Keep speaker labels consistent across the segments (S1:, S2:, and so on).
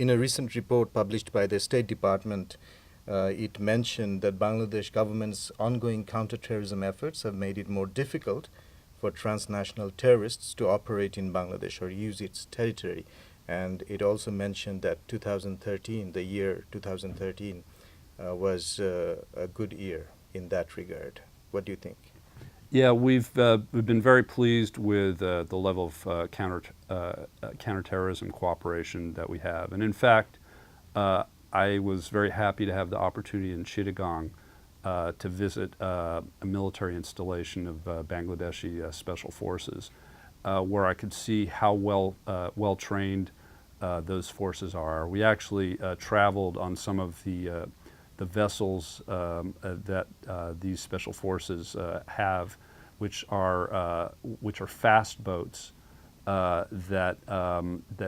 S1: In a recent report published by the State Department, it mentioned that Bangladesh government's ongoing counterterrorism efforts have made it more difficult for transnational terrorists to operate in Bangladesh or use its territory. And it also mentioned that 2013, the year 2013, was a good year in that regard. What do you think?
S2: Yeah, we've been very pleased with the level of counterterrorism cooperation that we have. And in fact, I was very happy to have the opportunity in Chittagong to visit a military installation of Bangladeshi special forces, where I could see how well trained those forces are. We actually traveled on some of the vessels that these special forces have, which are fast boats that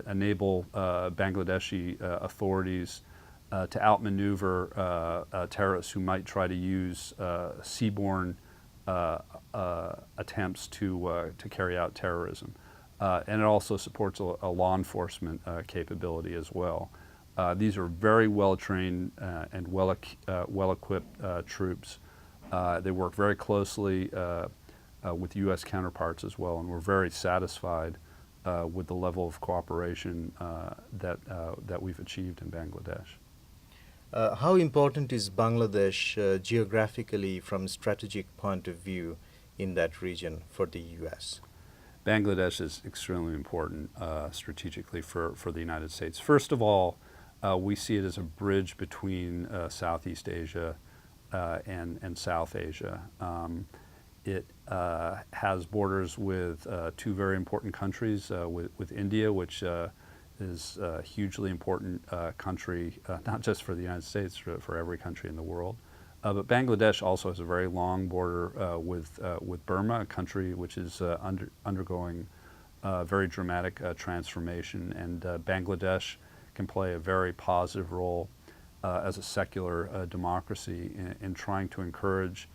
S2: enable Bangladeshi authorities to outmaneuver terrorists who might try to use seaborne attempts to carry out terrorism. And it also supports a law enforcement capability as well. These are very well-trained and well-equipped troops. They work very closely with U.S. counterparts as well, and we're very satisfied with the level of cooperation that we've achieved in Bangladesh.
S1: How important is Bangladesh geographically from a strategic point of view in that region for the U.S.?
S2: Bangladesh is extremely important strategically for the United States. First of all, we see it as a bridge between Southeast Asia and South Asia. It has borders with two very important countries, with India, which is a hugely important country, not just for the United States, for every country in the world. But Bangladesh also has a very long border with Burma, a country which is undergoing very dramatic transformation, and Bangladesh can play a very positive role as a secular democracy in trying to encourage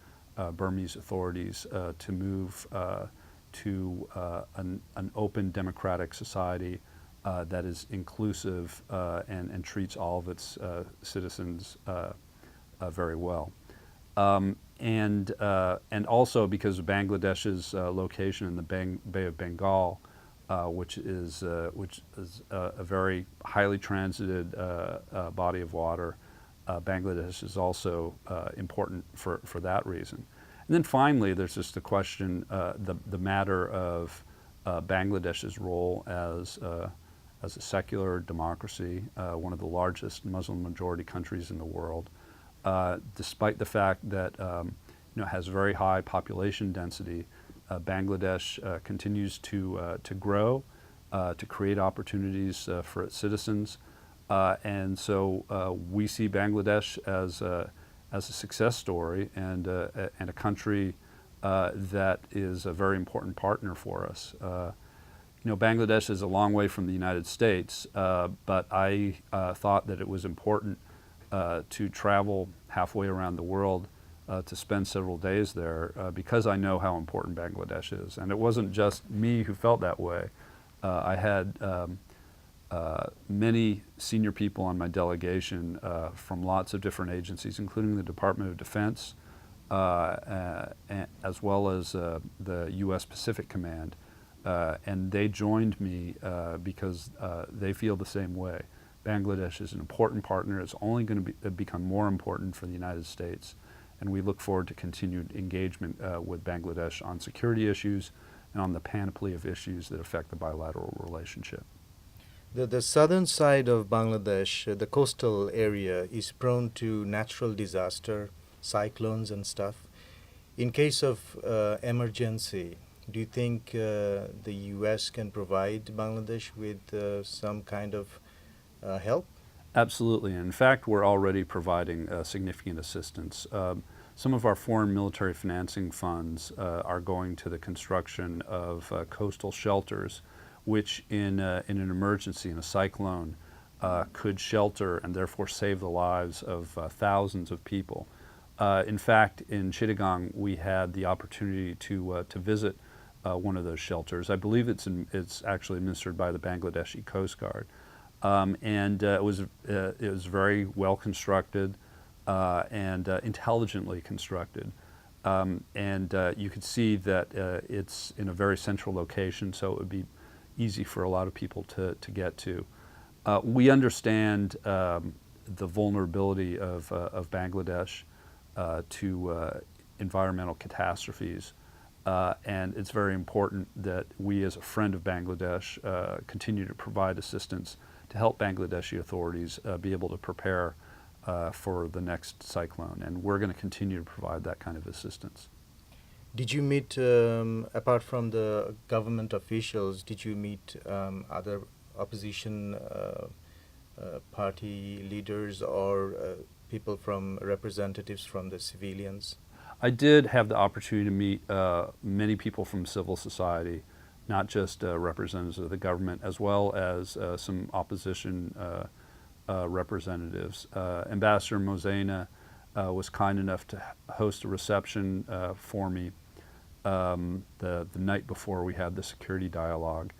S2: Burmese authorities to move to an open democratic society that is inclusive and treats all of its citizens very well. And also because of Bangladesh's location in the Bay of Bengal, which is a very highly transited body of water, Bangladesh is also important for that reason. And then finally, there's just the question, the matter of Bangladesh's role as a secular democracy, one of the largest Muslim majority countries in the world. Despite the fact that has very high population density, Bangladesh continues to grow, to create opportunities for its citizens, and so we see Bangladesh as a success story and a country that is a very important partner for us. Bangladesh is a long way from the United States, but I thought that it was important to travel halfway around the world to spend several days there because I know how important Bangladesh is. And it wasn't just me who felt that way. I had many senior people on my delegation from lots of different agencies, including the Department of Defense, as well as the U.S. Pacific Command. And they joined me because they feel the same way. Bangladesh is an important partner. It's only going to become more important for the United States. And we look forward to continued engagement with Bangladesh on security issues and on the panoply of issues that affect the bilateral relationship.
S1: The southern side of Bangladesh, the coastal area, is prone to natural disaster, cyclones and stuff. In case of emergency, do you think the U.S. can provide Bangladesh with some kind of help?
S2: Absolutely. In fact, we're already providing significant assistance. Some of our foreign military financing funds are going to the construction of coastal shelters, which in an emergency, in a cyclone, could shelter and therefore save the lives of thousands of people. In fact, in Chittagong, we had the opportunity to visit one of those shelters. I believe it's actually administered by the Bangladeshi Coast Guard. It was very well constructed and intelligently constructed. You could see that it's in a very central location, so it would be easy for a lot of people to get to. We understand the vulnerability of Bangladesh to environmental catastrophes, and it's very important that we, as a friend of Bangladesh, continue to provide assistance to help Bangladeshi authorities be able to prepare for the next cyclone, and we're going to continue to provide that kind of assistance.
S1: Did you meet, apart from the government officials, did you meet other opposition party leaders or people representatives from the civilians?
S2: I did have the opportunity to meet many people from civil society, not just representatives of the government, as well as some opposition representatives. Ambassador Mozena was kind enough to host a reception for me the night before we had the security dialogue,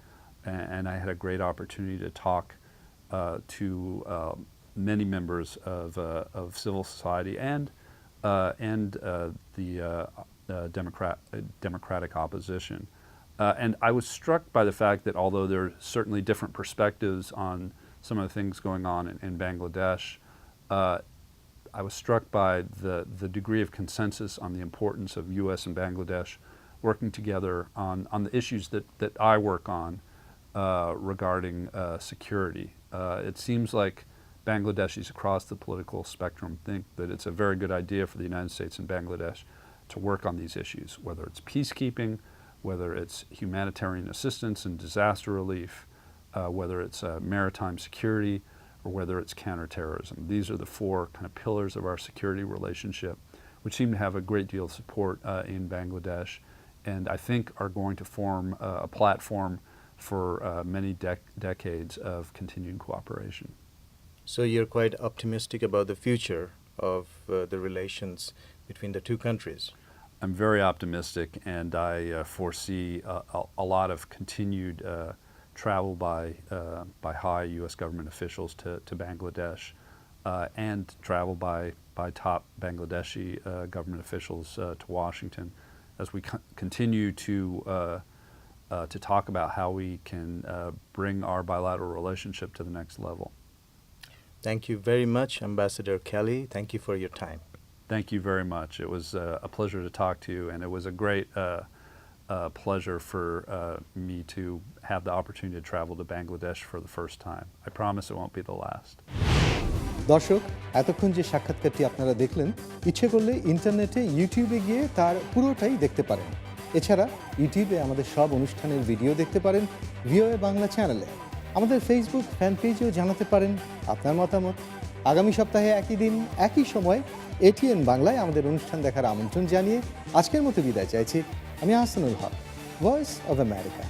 S2: and I had a great opportunity to talk to many members of civil society and the Democratic opposition. And I was struck by the fact that although there are certainly different perspectives on some of the things going on in Bangladesh, I was struck by the degree of consensus on the importance of U.S. and Bangladesh working together on the issues that I work on regarding security. It seems like Bangladeshis across the political spectrum think that it's a very good idea for the United States and Bangladesh to work on these issues, whether it's peacekeeping, whether it's humanitarian assistance and disaster relief, whether it's maritime security, or whether it's counterterrorism. These are the four kind of pillars of our security relationship, which seem to have a great deal of support in Bangladesh, and I think are going to form a platform for many decades of continued cooperation.
S1: So you're quite optimistic about the future of the relations between the two countries?
S2: I'm very optimistic, and I foresee a lot of continued travel by high U.S. government officials to Bangladesh, and travel by top Bangladeshi government officials to Washington, as we continue to talk about how we can bring our bilateral relationship to the next level.
S1: Thank you very much, Ambassador Kelly. Thank you for your time.
S2: Thank you very much. It was a pleasure to talk to you, and it was a great pleasure for me to have the opportunity to travel to Bangladesh for the first time. I promise it won't be the last.
S3: দর্শক, এতক্ষণ যে সাক্ষাৎকারটি আপনারা দেখলেন, ইচ্ছে করলে ইন্টারনেটে ইউটিউবে গিয়ে তার পুরোটাই দেখতে পারেন। এছাড়া ইউটিউবে আমাদের সব অনুষ্ঠানের ভিডিও দেখতে পারেন ভিওএ বাংলা চ্যানেলে। আমাদের ফেসবুক ফ্যান পেজেও জানাতে পারেন আপনার মতামত। আগামী সপ্তাহে একই দিন একই সময় এটিএন বাংলায় আমাদের অনুষ্ঠান দেখার আমন্ত্রণ জানিয়ে আজকের মতো বিদায় চাইছি। আমি আহসানুল হক, ভয়েস অব আমেরিকা।